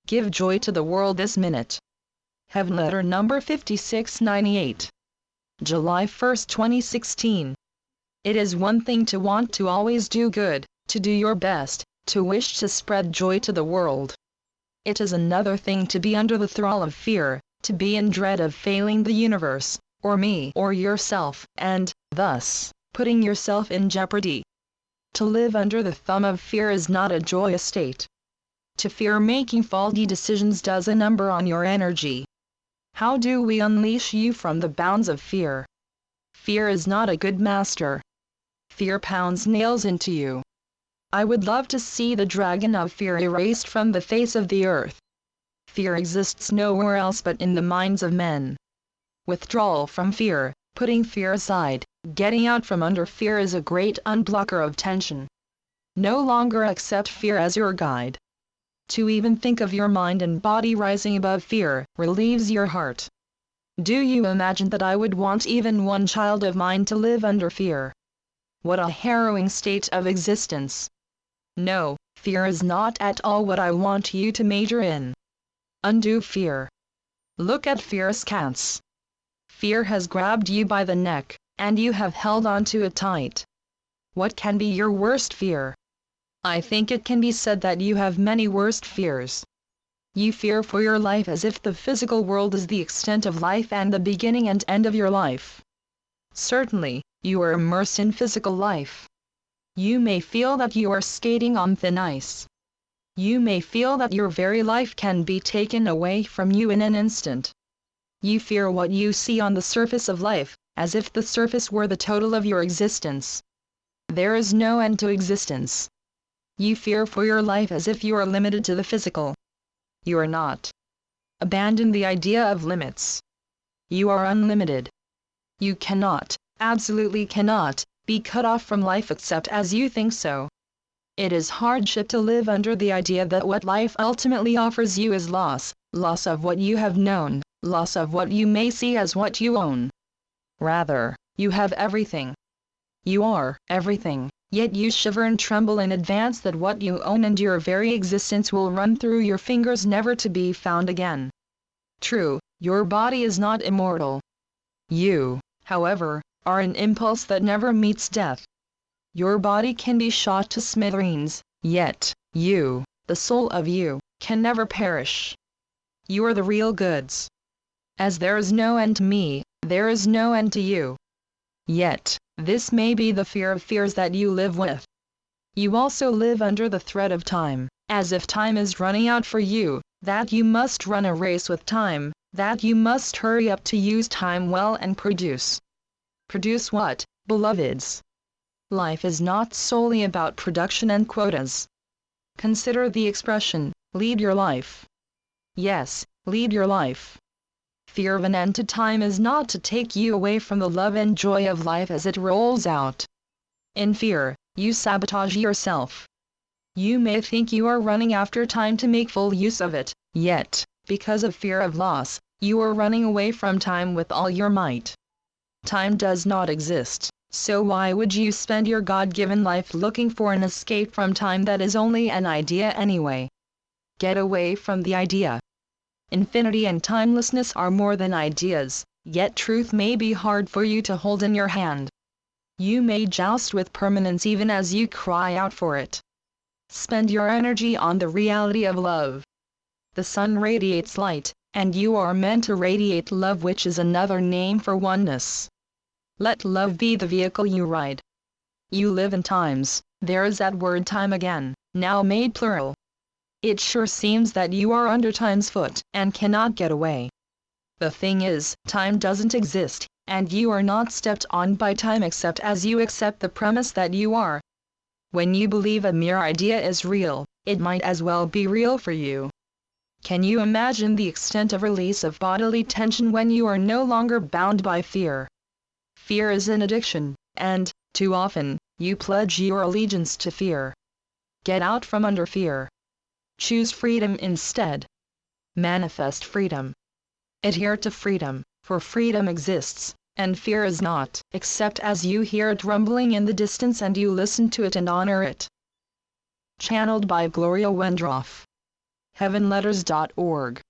Give joy to the world this minute. Heavenletter number 5698. July 1, 2016. It is one thing to want to always do good, to do your best, to wish to spread joy to the world. It is another thing to be under the thrall of fear, to be in dread of failing the universe, or me or yourself, and, thus, putting yourself in jeopardy. To live under the thumb of fear is not a joyous state. To fear making faulty decisions does a number on your energy. How do we unleash you from the bounds of fear? Fear is not a good master. Fear pounds nails into you. I would love to see the dragon of fear erased from the face of the earth. Fear exists nowhere else but in the minds of men. Withdrawal from fear, putting fear aside, getting out from under fear is a great unblocker of tension. No longer accept fear as your guide. To even think of your mind and body rising above fear relieves your heart. Do you imagine that I would want even one child of mine to live under fear? What a harrowing state of existence. No, fear is not at all what I want you to major in. Undo fear. Look at fear's cats. Fear has grabbed you by the neck, and you have held on to it tight. What can be your worst fear? I think it can be said that you have many worst fears. You fear for your life as if the physical world is the extent of life and the beginning and end of your life. Certainly, you are immersed in physical life. You may feel that you are skating on thin ice. You may feel that your very life can be taken away from you in an instant. You fear what you see on the surface of life, as if the surface were the total of your existence. There is no end to existence. You fear for your life as if you are limited to the physical. You are not. Abandon the idea of limits. You are unlimited. You cannot, absolutely cannot, be cut off from life except as you think so. It is hardship to live under the idea that what life ultimately offers you is loss, loss of what you have known, loss of what you may see as what you own. Rather, you have everything. You are everything, yet you shiver and tremble in advance that what you own and your very existence will run through your fingers never to be found again. True, your body is not immortal. You, however, are an impulse that never meets death. Your body can be shot to smithereens, yet, you, the soul of you, can never perish. You are the real goods. As there is no end to me, there is no end to you. Yet, this may be the fear of fears that you live with. You also live under the threat of time, as if time is running out for you, that you must run a race with time, that you must hurry up to use time well and produce. Produce what, beloveds? Life is not solely about production and quotas. Consider the expression, lead your life. Yes, lead your life. Fear of an end to time is not to take you away from the love and joy of life as it rolls out. In fear, you sabotage yourself. You may think you are running after time to make full use of it, yet, because of fear of loss, you are running away from time with all your might. Time does not exist, so why would you spend your God-given life looking for an escape from time that is only an idea anyway? Get away from the idea. Infinity and timelessness are more than ideas, yet truth may be hard for you to hold in your hand. You may joust with permanence even as you cry out for it. Spend your energy on the reality of love. The sun radiates light, and you are meant to radiate love, which is another name for oneness. Let love be the vehicle you ride. You live in times, there is that word time again, now made plural. It sure seems that you are under time's foot, and cannot get away. The thing is, time doesn't exist, and you are not stepped on by time except as you accept the premise that you are. When you believe a mere idea is real, it might as well be real for you. Can you imagine the extent of release of bodily tension when you are no longer bound by fear? Fear is an addiction, and, too often, you pledge your allegiance to fear. Get out from under fear. Choose freedom instead. Manifest freedom. Adhere to freedom, for freedom exists, and fear is not, except as you hear it rumbling in the distance and you listen to it and honor it. Channeled by Gloria Wendroff. heavenletters.org.